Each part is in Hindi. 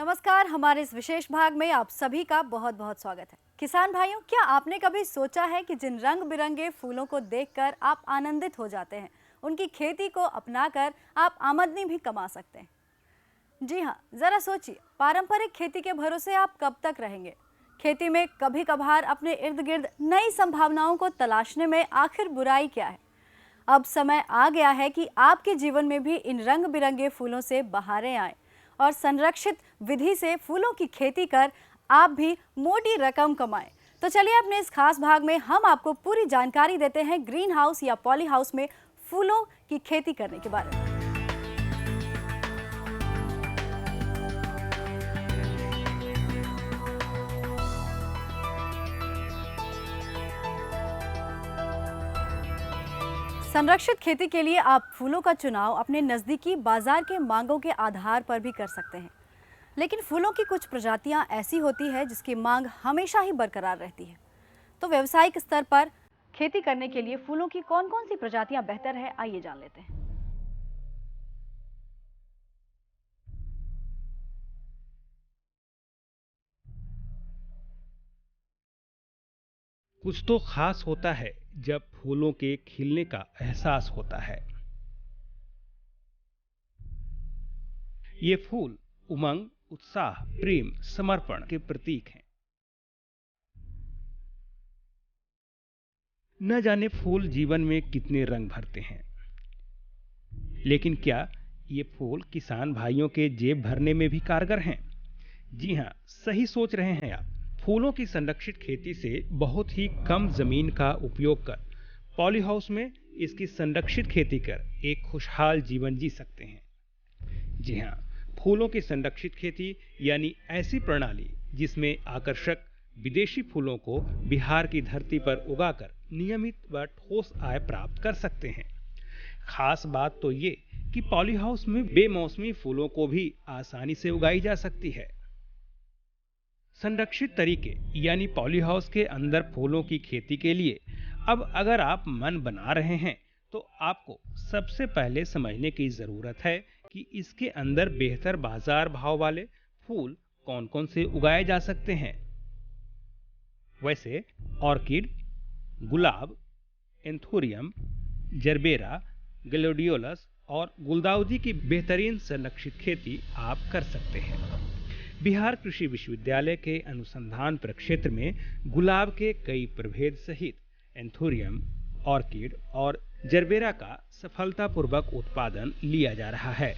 नमस्कार। हमारे इस विशेष भाग में आप सभी का बहुत बहुत स्वागत है। किसान भाइयों, क्या आपने कभी सोचा है कि जिन रंग बिरंगे फूलों को देखकर आप आनंदित हो जाते हैं, उनकी खेती को अपनाकर आप आमदनी भी कमा सकते हैं। जी हाँ, जरा सोचिए, पारंपरिक खेती के भरोसे आप कब तक रहेंगे। खेती में कभी कभार अपने इर्द गिर्द नई संभावनाओं को तलाशने में आखिर बुराई क्या है। अब समय आ गया है कि आपके जीवन में भी इन रंग बिरंगे फूलों से बहारें आए और संरक्षित विधि से फूलों की खेती कर आप भी मोटी रकम कमाएं। तो चलिए, अपने इस खास भाग में हम आपको पूरी जानकारी देते हैं ग्रीन हाउस या पॉली हाउस में फूलों की खेती करने के बारे में। संरक्षित खेती के लिए आप फूलों का चुनाव अपने नज़दीकी बाजार के मांगों के आधार पर भी कर सकते हैं। लेकिन फूलों की कुछ प्रजातियां ऐसी होती है जिसकी मांग हमेशा ही बरकरार रहती है। तो व्यावसायिक स्तर पर खेती करने के लिए फूलों की कौन-कौन सी प्रजातियां बेहतर है, आइए जान लेते हैं। कुछ तो खास होता है जब फूलों के खिलने का एहसास होता है। ये फूल उमंग, उत्साह, प्रेम, समर्पण के प्रतीक हैं। न जाने फूल जीवन में कितने रंग भरते हैं, लेकिन क्या ये फूल किसान भाइयों के जेब भरने में भी कारगर हैं? जी हां, सही सोच रहे हैं आप। फूलों की संरक्षित खेती से बहुत ही कम जमीन का उपयोग कर पॉली हाउस में इसकी संरक्षित खेती कर एक खुशहाल जीवन जी सकते हैं। जी हां, फूलों की संरक्षित खेती यानी ऐसी प्रणाली जिसमें आकर्षक विदेशी फूलों को बिहार की धरती पर उगाकर नियमित व ठोस आय प्राप्त कर सकते हैं। खास बात तो ये कि पॉली हाउस में बेमौसमी फूलों को भी आसानी से उगाई जा सकती है। संरक्षित तरीके यानी पॉली हाउस के अंदर फूलों की खेती के लिए अब अगर आप मन बना रहे हैं तो आपको सबसे पहले समझने की जरूरत है कि इसके अंदर बेहतर बाजार भाव वाले फूल कौन कौन से उगाए जा सकते हैं। वैसे ऑर्किड, गुलाब, एंथोरियम, जरबेरा, ग्लेडियोलस और गुलदाउदी की बेहतरीन संरक्षित खेती आप कर सकते हैं। बिहार कृषि विश्वविद्यालय के अनुसंधान प्रक्षेत्र में गुलाब के कई प्रभेद सहित एंथोरियम, ऑर्किड और जरबेरा का सफलतापूर्वक उत्पादन लिया जा रहा है।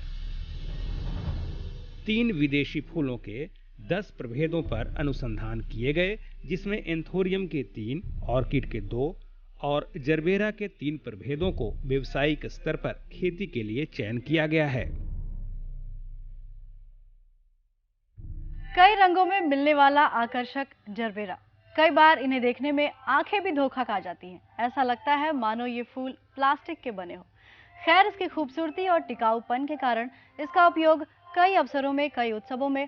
3 विदेशी फूलों के 10 प्रभेदों पर अनुसंधान किए गए, जिसमें एंथोरियम के 3, ऑर्किड के 2 और जरबेरा के 3 प्रभेदों को व्यावसायिक स्तर पर खेती के लिए चयन किया गया है। कई रंगों में मिलने वाला आकर्षक जरबेरा, कई बार इन्हें देखने में आंखें भी धोखा खा जाती हैं। ऐसा लगता है मानो ये फूल प्लास्टिक के बने हो। खैर, इसकी खूबसूरती और टिकाऊपन के कारण इसका उपयोग कई अवसरों में, कई उत्सवों में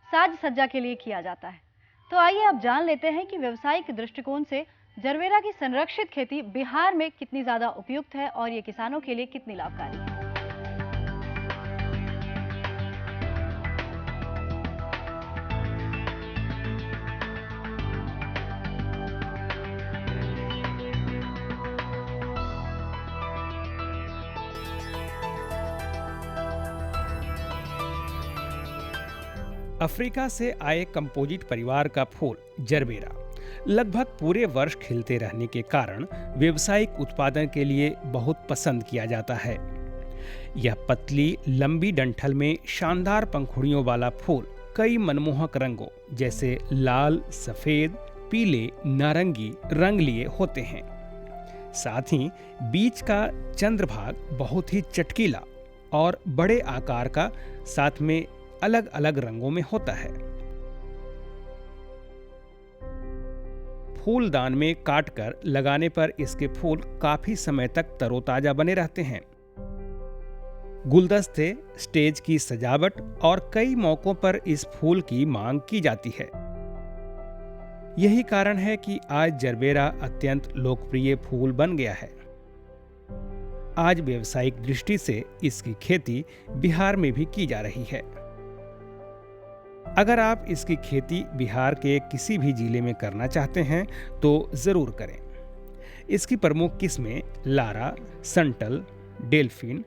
साज सज्जा के लिए किया जाता है। तो आइए अब जान लेते हैं कि व्यावसायिक दृष्टिकोण से जरबेरा की संरक्षित खेती बिहार में कितनी ज्यादा उपयुक्त है और ये किसानों के लिए कितनी लाभकारी है। अफ्रीका से आए कंपोजिट परिवार का फूल जरबेरा लगभग पूरे वर्ष खिलते रहने के कारण व्यावसायिक उत्पादन के लिए बहुत पसंद किया जाता है। यह पतली लंबी डंठल में शानदार पंखुड़ियों वाला फूल कई मनमोहक रंगों जैसे लाल, सफेद, पीले, नारंगी रंग लिए होते हैं। साथ ही बीच का चंद्रभाग बहुत ही चटकीला और बड़े आकार का, साथ में अलग अलग रंगों में होता है। फूलदान में काटकर लगाने पर इसके फूल काफी समय तक तरोताजा बने रहते हैं। गुलदस्ते, स्टेज की सजावट और कई मौकों पर इस फूल की मांग की जाती है। यही कारण है कि आज जरबेरा अत्यंत लोकप्रिय फूल बन गया है। आज व्यावसायिक दृष्टि से इसकी खेती बिहार में भी की जा रही है। अगर आप इसकी खेती बिहार के किसी भी जिले में करना चाहते हैं तो ज़रूर करें। इसकी प्रमुख किस्में लारा, संटल, डेल्फिन,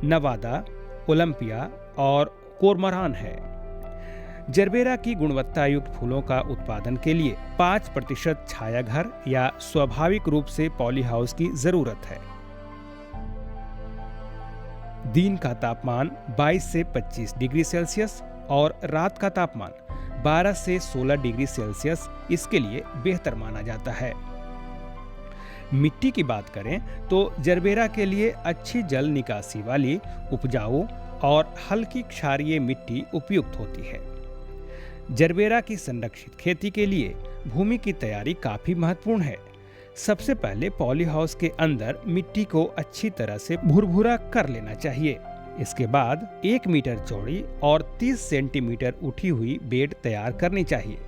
नवादा, ओलंपिया और कोरमरान है। जरबेरा की गुणवत्ता युक्त फूलों का उत्पादन के लिए 5% छाया घर या स्वाभाविक रूप से पॉली हाउस की जरूरत है। दिन का तापमान 22 से 25 डिग्री सेल्सियस और रात का तापमान 12 से 16 डिग्री सेल्सियस इसके लिए बेहतर माना जाता है। मिट्टी की बात करें तो जरबेरा के लिए अच्छी जल निकासी वाली, उपजाऊ और हल्की क्षारीय मिट्टी उपयुक्त होती है। जरबेरा की संरक्षित खेती के लिए भूमि की तैयारी काफी महत्वपूर्ण है। सबसे पहले पॉली हाउस के अंदर मिट्टी को अच्छी तरह से भुरभुरा कर लेना चाहिए। इसके बाद 1 मीटर चौड़ी और 30 सेंटीमीटर उठी हुई बेड तैयार करनी चाहिए।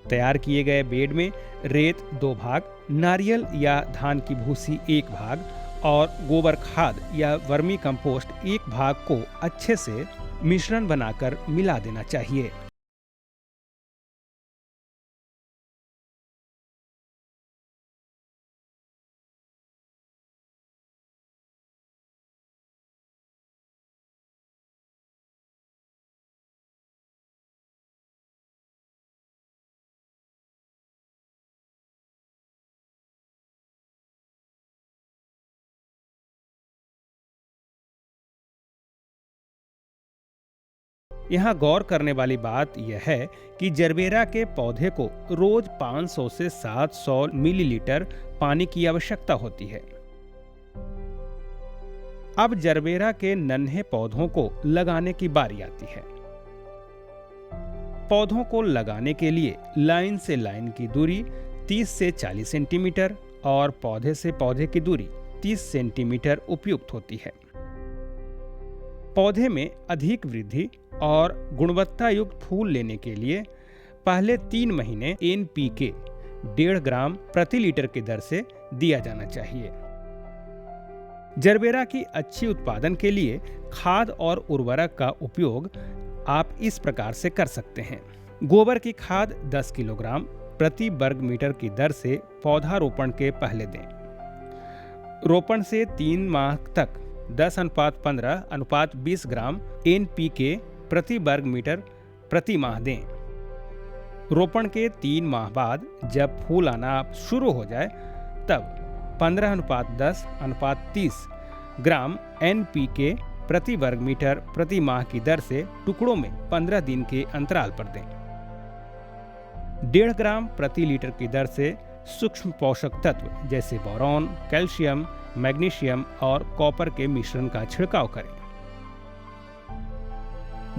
तैयार किए गए बेड में रेत 2 भाग, नारियल या धान की भूसी 1 भाग और गोबर खाद या वर्मी कंपोस्ट 1 भाग को अच्छे से मिश्रण बनाकर मिला देना चाहिए। यहाँ गौर करने वाली बात यह है कि जरबेरा के पौधे को रोज 500 से 700 मिलीलीटर पानी की आवश्यकता होती है। अब जरबेरा के नन्हे पौधों को लगाने की बारी आती है। पौधों को लगाने के लिए लाइन से लाइन की दूरी 30 से 40 सेंटीमीटर और पौधे से पौधे की दूरी 30 सेंटीमीटर उपयुक्त होती है। पौधे में अधिक वृद्धि और गुणवत्ता युक्त फूल लेने के लिए पहले 3 महीने NPK 1.5 ग्राम प्रति लीटर की दर से दिया जाना चाहिए। जरबेरा की अच्छी उत्पादन के लिए खाद और उर्वरक का उपयोग आप इस प्रकार से कर सकते हैं। गोबर की खाद 10 किलोग्राम प्रति वर्ग मीटर की दर से पौधारोपण के पहले दें। रोपण से 3 माह तक 10:15:20 ग्राम NPK प्रति वर्ग मीटर प्रति माह दें। रोपण के 3 माह बाद जब फूल आना शुरू हो जाए तब 15:10:30 ग्राम NPK प्रति वर्ग मीटर प्रति माह की दर से टुकड़ों में 15 दिन के अंतराल पर दें। 1.5 ग्राम प्रति लीटर की दर से सूक्ष्म पोषक तत्व जैसे बोरॉन, कैल्शियम, मैग्नीशियम और कॉपर के मिश्रण का छिड़काव करें।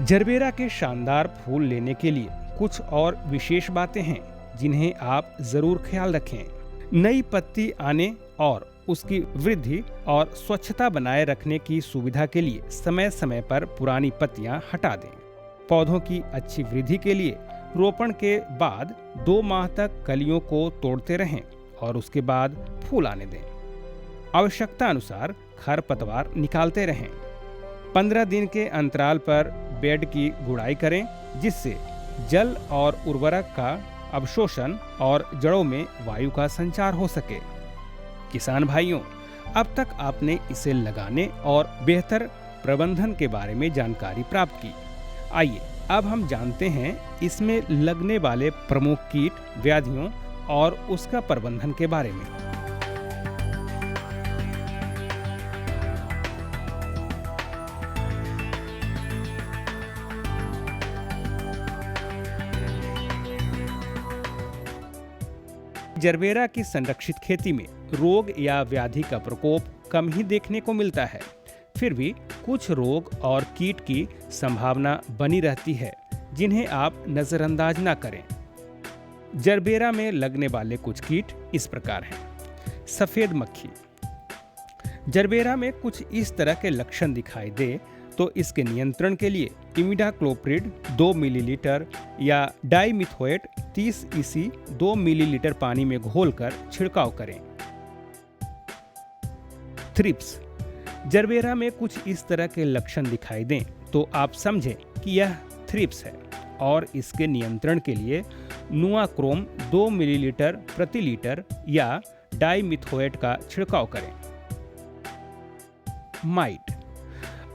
जरबेरा के शानदार फूल लेने के लिए कुछ और विशेष बातें हैं जिन्हें आप जरूर ख्याल रखें। नई पत्ती आने और उसकी वृद्धि और स्वच्छता बनाए रखने की सुविधा के लिए समय समय पर पुरानी पत्तियां हटा दें। पौधों की अच्छी वृद्धि के लिए रोपण के बाद 2 माह तक कलियों को तोड़ते रहें और उसके बाद फूल आने दें। आवश्यकता अनुसार खरपतवार निकालते रहें। 15 दिन के अंतराल पर बेड की गुड़ाई करें जिससे जल और उर्वरक का अवशोषण और जड़ों में वायु का संचार हो सके। किसान भाइयों, अब तक आपने इसे लगाने और बेहतर प्रबंधन के बारे में जानकारी प्राप्त की। आइए अब हम जानते हैं इसमें लगने वाले प्रमुख कीट, व्याधियों और उसका प्रबंधन के बारे में। जरबेरा की संरक्षित खेती में रोग या व्याधि का प्रकोप कम ही देखने को मिलता है, फिर भी कुछ रोग और कीट की संभावना बनी रहती है जिन्हें आप नजरअंदाज ना करें। जरबेरा में लगने वाले कुछ कीट इस प्रकार हैं। सफेद मक्खी। जरबेरा में कुछ इस तरह के लक्षण दिखाई दे तो इसके नियंत्रण के लिए इमिडाक्लोप्रिड 2 मिलीलीटर या डाइमिथोएट 30 EC 2 मिलीलीटर पानी में घोलकर छिड़काव करें। थ्रिप्स। जरबेरा में कुछ इस तरह के लक्षण दिखाई दें तो आप समझें कि यह थ्रिप्स है और इसके नियंत्रण के लिए नुआक्रोम 2 मिलीलीटर प्रति लीटर या डाइमिथोएट का छिड़काव करें।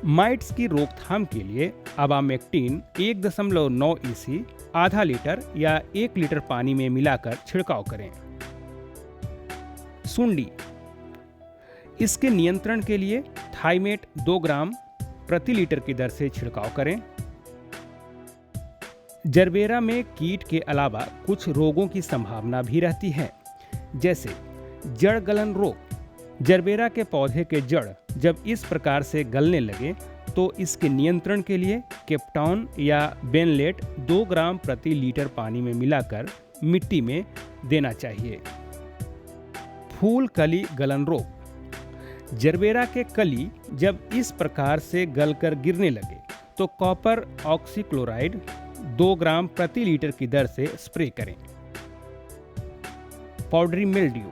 माइट्स की रोकथाम के लिए अबामेक्टिन 1.9 ईसी आधा लीटर या 1 लीटर पानी में मिलाकर छिड़काव करें। सुंडी, इसके नियंत्रण के लिए थाइमेट 2 ग्राम प्रति लीटर की दर से छिड़काव करें। जरबेरा में कीट के अलावा कुछ रोगों की संभावना भी रहती है, जैसे जड़ गलन रोग। जरबेरा के पौधे के जड़ जब इस प्रकार से गलने लगे तो इसके नियंत्रण के लिए केप्टॉन या बेनलेट 2 ग्राम प्रति लीटर पानी में मिलाकर मिट्टी में देना चाहिए। फूल कली गलन रोग। जरबेरा के कली जब इस प्रकार से गलकर गिरने लगे तो कॉपर ऑक्सीक्लोराइड 2 ग्राम प्रति लीटर की दर से स्प्रे करें। Powdery mildew.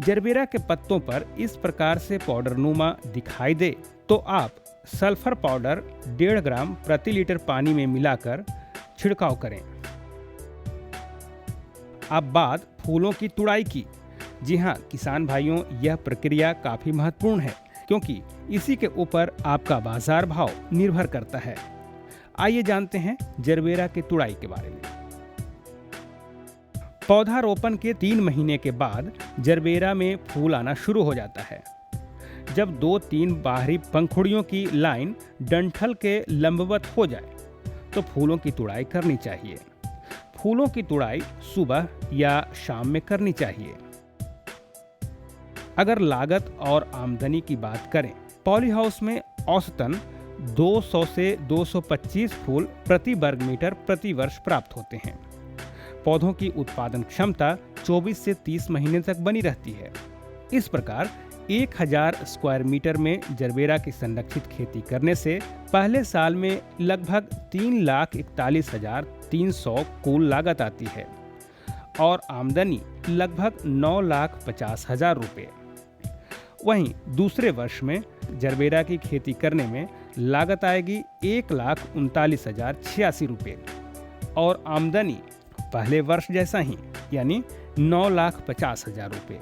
जरबेरा के पत्तों पर इस प्रकार से पाउडरनुमा दिखाई दे तो आप सल्फर पाउडर 1.5 ग्राम प्रति लीटर पानी में मिलाकर छिड़काव करें। अब बात फूलों की तुड़ाई की। जी हाँ किसान भाइयों, यह प्रक्रिया काफी महत्वपूर्ण है क्योंकि इसी के ऊपर आपका बाजार भाव निर्भर करता है। आइए जानते हैं जरबेरा की तुड़ाई के बारे में। पौधारोपण के 3 महीने के बाद जरबेरा में फूल आना शुरू हो जाता है। जब 2-3 बाहरी पंखुड़ियों की लाइन डंठल के लंबवत हो जाए तो फूलों की तुड़ाई करनी चाहिए। फूलों की तुड़ाई सुबह या शाम में करनी चाहिए। अगर लागत और आमदनी की बात करें, पॉली हाउस में औसतन 200 से 225 फूल प्रति वर्ग मीटर प्रति वर्ष प्राप्त होते हैं। पौधों की उत्पादन क्षमता 24 से 30 महीने तक बनी रहती है। इस प्रकार 1000 स्क्वायर मीटर में जरबेरा की संरक्षित खेती करने से पहले साल में लगभग 3,41,300 कुल लागत आती है और आमदनी लगभग 9,50,000 रुपये। वहीं दूसरे वर्ष में जरबेरा की खेती करने में लागत आएगी 1,39,086 रुपये और आमदनी पहले वर्ष जैसा ही यानी 9,50,000 रुपये।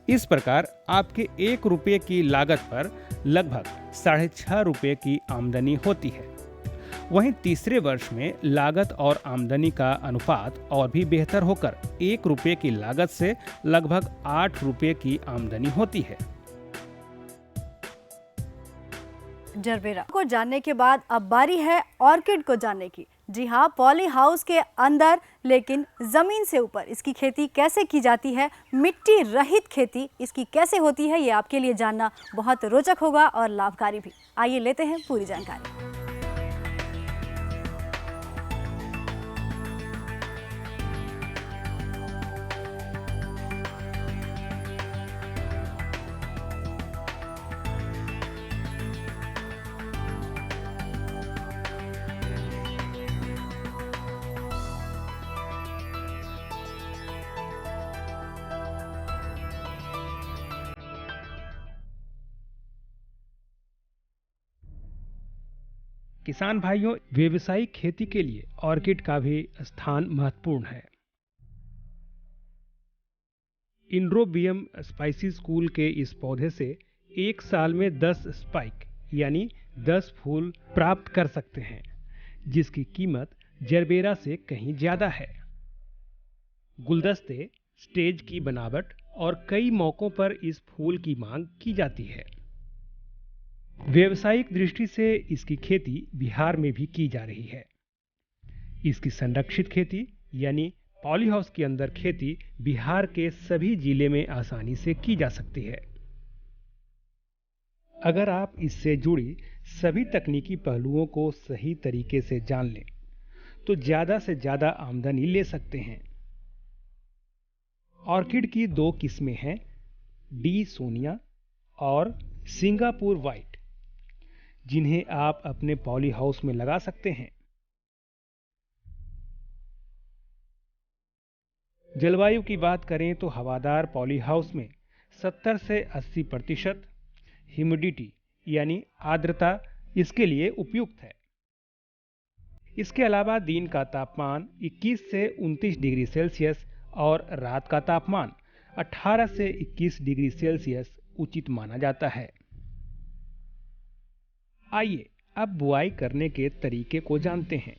इस प्रकार आपके 1 रुपये की लागत पर लगभग 6.5 रुपये की आमदनी होती है। वहीं तीसरे वर्ष में लागत और आमदनी का अनुपात और भी बेहतर होकर 1 रुपये की लागत से लगभग 8 रुपये की आमदनी होती है। जरबेरा को जानने के बाद अब बारी है ऑर्किड को जानने की। जी हाँ, पॉली हाउस के अंदर लेकिन ज़मीन से ऊपर इसकी खेती कैसे की जाती है, मिट्टी रहित खेती इसकी कैसे होती है, ये आपके लिए जानना बहुत रोचक होगा और लाभकारी भी। आइए लेते हैं पूरी जानकारी। किसान भाइयों, व्यावसायिक खेती के लिए ऑर्किड का भी स्थान महत्वपूर्ण है। इंड्रोबियम स्पाइसी स्कूल के इस पौधे से एक साल में 10 स्पाइक यानी 10 फूल प्राप्त कर सकते हैं, जिसकी कीमत जरबेरा से कहीं ज्यादा है। गुलदस्ते, स्टेज की बनावट और कई मौकों पर इस फूल की मांग की जाती है। व्यावसायिक दृष्टि से इसकी खेती बिहार में भी की जा रही है। इसकी संरक्षित खेती यानी पॉली हाउस के अंदर खेती बिहार के सभी जिले में आसानी से की जा सकती है। अगर आप इससे जुड़ी सभी तकनीकी पहलुओं को सही तरीके से जान लें तो ज्यादा से ज्यादा आमदनी ले सकते हैं। ऑर्किड की 2 किस्में हैं, डी सोनिया और सिंगापुर व्हाइट, जिन्हें आप अपने पॉली हाउस में लगा सकते हैं। जलवायु की बात करें तो हवादार पॉली हाउस में 70 से 80% ह्यूमिडिटी यानी आर्द्रता इसके लिए उपयुक्त है। इसके अलावा दिन का तापमान 21 से 29 डिग्री सेल्सियस और रात का तापमान 18 से 21 डिग्री सेल्सियस उचित माना जाता है। आइए अब बुआई करने के तरीके को जानते हैं।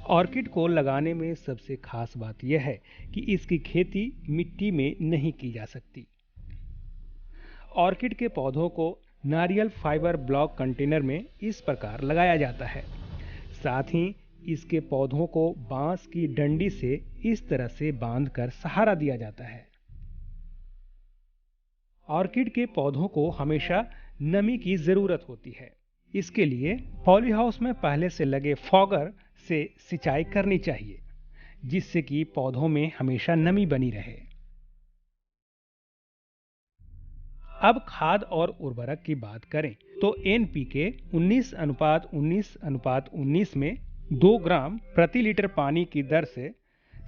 ऑर्किड को लगाने में सबसे खास बात यह है कि इसकी खेती मिट्टी में नहीं की जा सकती। ऑर्किड के पौधों को नारियल फाइबर ब्लॉक कंटेनर में इस प्रकार लगाया जाता है। साथ ही इसके पौधों को बांस की डंडी से इस तरह से बांधकर सहारा दिया जाता है। ऑर्किड के पौधों को हमेशा नमी की जरूरत होती है। इसके लिए पॉली हाउस में पहले से लगे फॉगर से सिंचाई करनी चाहिए, जिससे कि पौधों में हमेशा नमी बनी रहे। अब खाद और उर्वरक की बात करें तो एनपीके 19:19:19 में 2 ग्राम प्रति लीटर पानी की दर से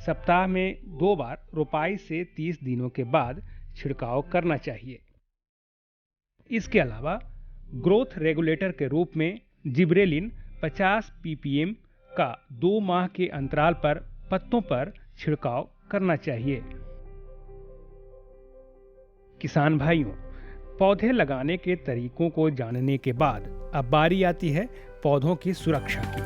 सप्ताह में 2 बार रोपाई से 30 दिनों के बाद छिड़काव करना चाहिए। इसके अलावा ग्रोथ रेगुलेटर के रूप में जिब्रेलिन 50 ppm का 2 माह के अंतराल पर पत्तों पर छिड़काव करना चाहिए। किसान भाइयों, पौधे लगाने के तरीकों को जानने के बाद अब बारी आती है पौधों की सुरक्षा की।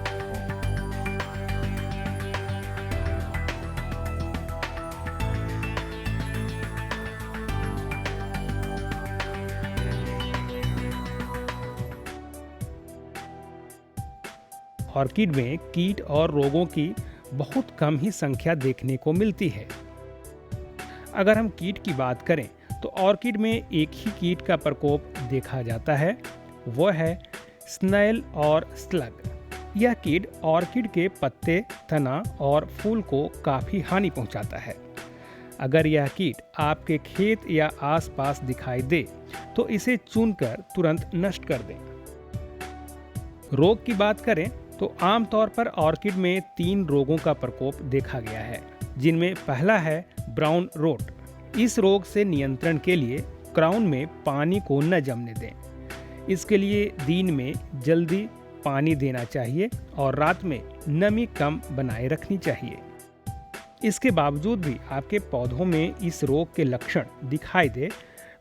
ऑर्किड में कीट और रोगों की बहुत कम ही संख्या देखने को मिलती है। अगर हम कीट की बात करें तो ऑर्किड में एक ही कीट का प्रकोप देखा जाता है, वह है स्नेल और स्लग। यह कीट ऑर्किड के पत्ते, तना और फूल को काफी हानि पहुंचाता है। अगर यह कीट आपके खेत या आसपास दिखाई दे तो इसे चुनकर तुरंत नष्ट कर दें। रोग की बात करें तो आमतौर पर ऑर्किड में 3 रोगों का प्रकोप देखा गया है, जिनमें पहला है ब्राउन रोट। इस रोग से नियंत्रण के लिए क्राउन में पानी को न जमने दें। इसके लिए दिन में जल्दी पानी देना चाहिए और रात में नमी कम बनाए रखनी चाहिए। इसके बावजूद भी आपके पौधों में इस रोग के लक्षण दिखाई दे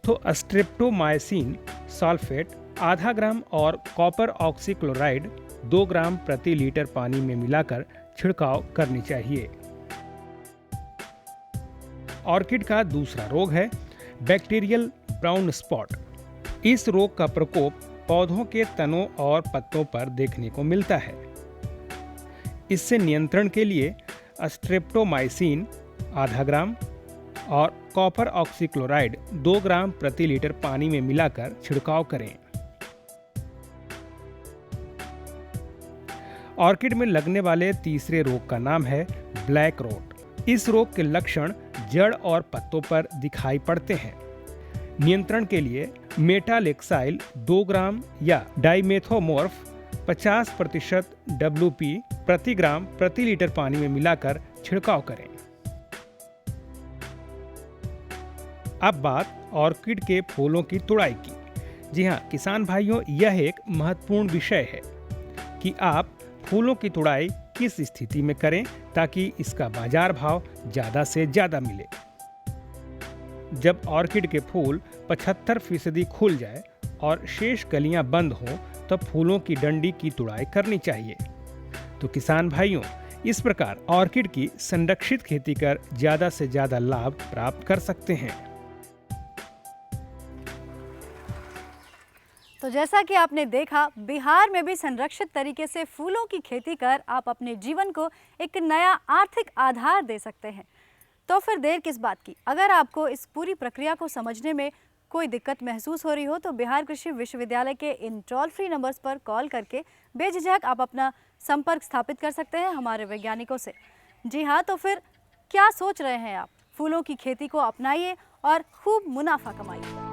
तो स्ट्रेप्टोमाइसिन सल्फेट आधा ग्राम और कॉपर ऑक्सीक्लोराइड 2 ग्राम प्रति लीटर पानी में मिलाकर छिड़काव करनी चाहिए। ऑर्किड का दूसरा रोग है बैक्टीरियल ब्राउन स्पॉट। इस रोग का प्रकोप पौधों के तनों और पत्तों पर देखने को मिलता है। इससे नियंत्रण के लिए स्ट्रेप्टोमाइसिन आधा ग्राम और कॉपर ऑक्सीक्लोराइड 2 ग्राम प्रति लीटर पानी में मिलाकर छिड़काव करें। ऑर्किड में लगने वाले तीसरे रोग का नाम है ब्लैक रोट। इस रोग के लक्षण जड़ और पत्तों पर दिखाई पड़ते हैं। नियंत्रण के लिए मेटालेक्साइल 2 ग्राम या डाइमेथोमोर्फ 50% WP प्रति ग्राम प्रति लीटर पानी में मिलाकर छिड़काव करें। अब बात ऑर्किड के फूलों की तुड़ाई की। जी हाँ किसान भाइयों, यह एक महत्वपूर्ण विषय है कि आप फूलों की तुड़ाई किस स्थिति में करें ताकि इसका बाजार भाव ज्यादा से ज्यादा मिले। जब ऑर्किड के फूल 75% खुल जाए और शेष कलियां बंद हों तब फूलों की डंडी की तुड़ाई करनी चाहिए। तो किसान भाइयों, इस प्रकार ऑर्किड की संरक्षित खेती कर ज्यादा से ज्यादा लाभ प्राप्त कर सकते हैं। तो जैसा कि आपने देखा, बिहार में भी संरक्षित तरीके से फूलों की खेती कर आप अपने जीवन को एक नया आर्थिक आधार दे सकते हैं। तो फिर देर किस बात की? अगर आपको इस पूरी प्रक्रिया को समझने में कोई दिक्कत महसूस हो रही हो तो बिहार कृषि विश्वविद्यालय के इन टोल फ्री नंबर्स पर कॉल करके बेझिझक आप अपना संपर्क स्थापित कर सकते हैं हमारे वैज्ञानिकों से। जी हाँ, तो फिर क्या सोच रहे हैं आप? फूलों की खेती को अपनाइए और खूब मुनाफा कमाइए।